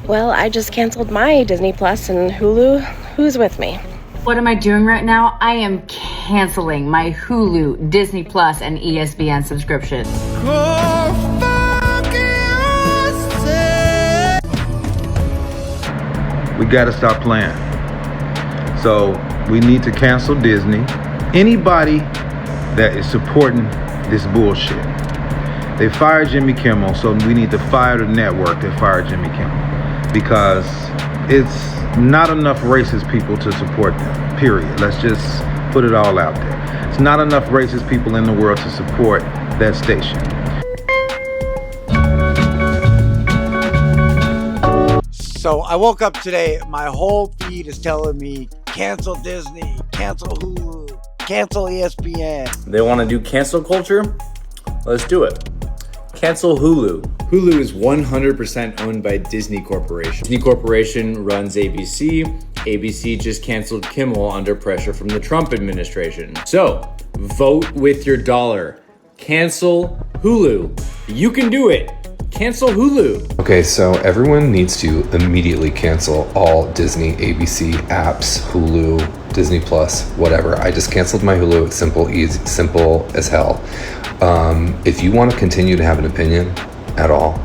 Well, I just canceled my Disney Plus and Hulu. Who's with me? What am I doing right now? I am canceling my Hulu, Disney Plus, and ESPN subscription. We gotta stop playing. So we need to cancel Disney. Anybody that is supporting this bullshit. They fired Jimmy Kimmel, so we need to fire the network that fired Jimmy Kimmel. Because it's not enough racist people to support them, period. Let's just put it all out there. It's not enough racist people in the world to support that station. So I woke up today, my whole feed is telling me, cancel Disney, cancel Hulu, cancel ESPN. They want to do cancel culture? Let's do it. Cancel Hulu. Hulu is 100% owned by Disney Corporation. Disney Corporation runs ABC. ABC just canceled Kimmel under pressure from the Trump administration. So, vote with your dollar. Cancel Hulu. You can do it. Cancel Hulu. Okay, so everyone needs to immediately cancel all Disney ABC apps, Hulu, Disney Plus, whatever. I just canceled my Hulu. It's simple, easy, simple as hell. If you want to continue to have an opinion at all,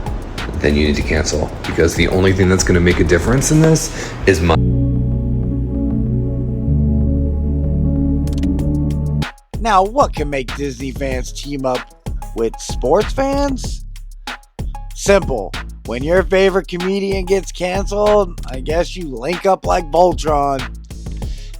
then you need to cancel, because the only thing that's going to make a difference in this is my... Now, what can make Disney fans team up with sports fans? Simple. When your favorite comedian gets canceled, I guess you link up like Voltron.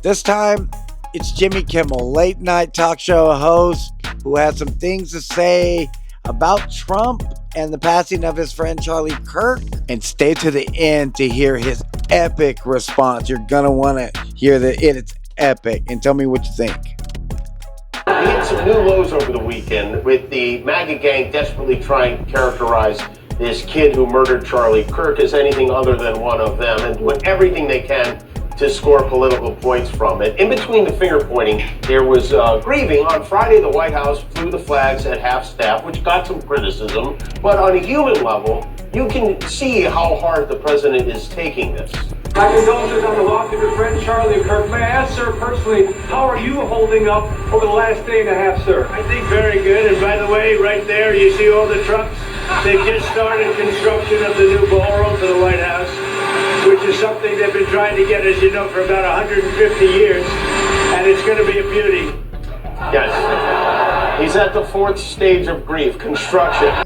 This time, it's Jimmy Kimmel, late night talk show host, who has some things to say about Trump and the passing of his friend Charlie Kirk. And stay to the end to hear his epic response. You're gonna want to hear it's epic, and tell me what you think. We hit some new lows over the weekend with the MAGA gang desperately trying to characterize this kid who murdered Charlie Kirk as anything other than one of them, and doing everything they can to score political points from it. In between the finger pointing, there was grieving. On Friday, the White House flew the flags at half-staff, which got some criticism. But on a human level, you can see how hard the president is taking this. My condolences on the loss of your friend Charlie Kirk. May I ask, sir, personally, how are you holding up over the last day and a half, sir? I think very good. And by the way, right there, you see all the trucks? They've just started construction of the new ballroom for the White House, which is something they've been trying to get, as you know, for about 150 years. And it's going to be a beauty. Yes. He's at the fourth stage of grief, construction.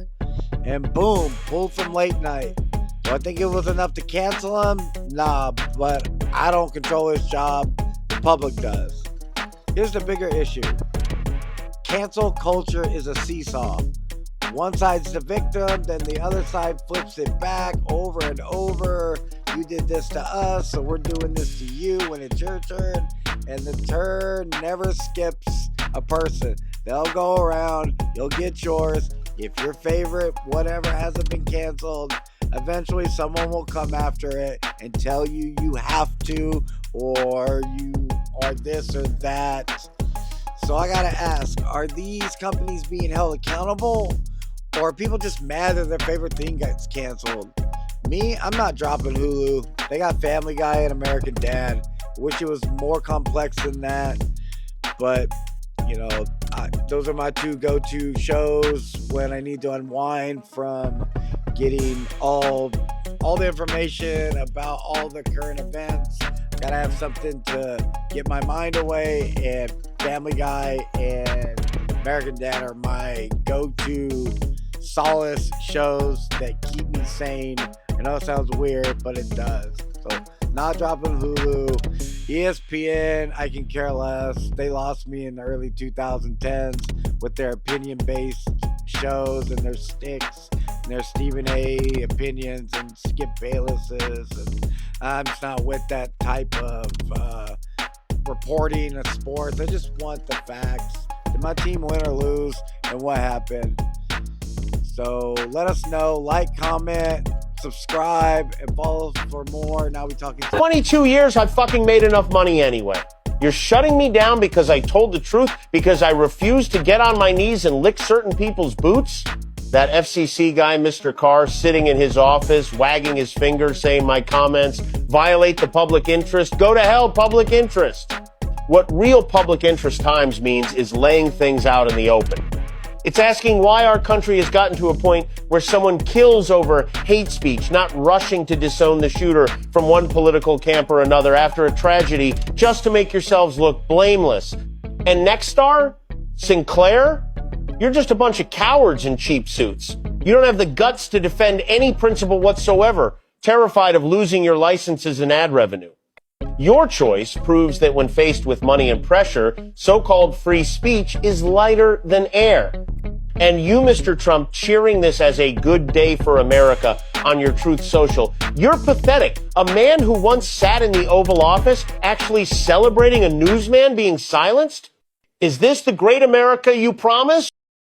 And boom, pulled from late night. Do I think it was enough to cancel him? Nah, but I don't control his job. The public does. Here's the bigger issue. Cancel culture is a seesaw. One side's the victim, then the other side flips it back over and over. You did this to us, so we're doing this to you when it's your turn. And the turn never skips a person. They'll go around, you'll get yours. If your favorite whatever hasn't been canceled, eventually someone will come after it and tell you you have to, or you are this or that. So I gotta ask, are these companies being held accountable? Or are people just mad that their favorite thing gets canceled? Me, I'm not dropping Hulu. They got Family Guy and American Dad. Wish it was more complex than that. But, you know, those are my two go-to shows when I need to unwind from getting all the information about all the current events. Gotta have something to get my mind away, and Family Guy and American Dad are my go-to solace shows that keep me sane. I know it sounds weird, but it does. So, not dropping Hulu. ESPN, I can care less. They lost me in the early 2010s with their opinion-based shows and their sticks and their Stephen A. opinions and Skip Bayless's. And I'm just not with that type of reporting of sports. I just want the facts. Did my team win or lose? And what happened? So let us know. Like, comment, subscribe, and follow for more. Now we talking. 22 years, I fucking made enough money anyway. You're shutting me down because I told the truth, because I refused to get on my knees and lick certain people's boots? That FCC guy, Mr. Carr, sitting in his office, wagging his finger, saying my comments violate the public interest. Go to hell, public interest. What real public interest times means is laying things out in the open. It's asking why our country has gotten to a point where someone kills over hate speech, not rushing to disown the shooter from one political camp or another after a tragedy just to make yourselves look blameless. And next star, Sinclair, you're just a bunch of cowards in cheap suits. You don't have the guts to defend any principle whatsoever, terrified of losing your licenses and ad revenue. Your choice proves that when faced with money and pressure, so-called free speech is lighter than air. And you, Mr. Trump, cheering this as a good day for America on your Truth Social, you're pathetic. A man who once sat in the Oval Office actually celebrating a newsman being silenced? Is this the great America you promised?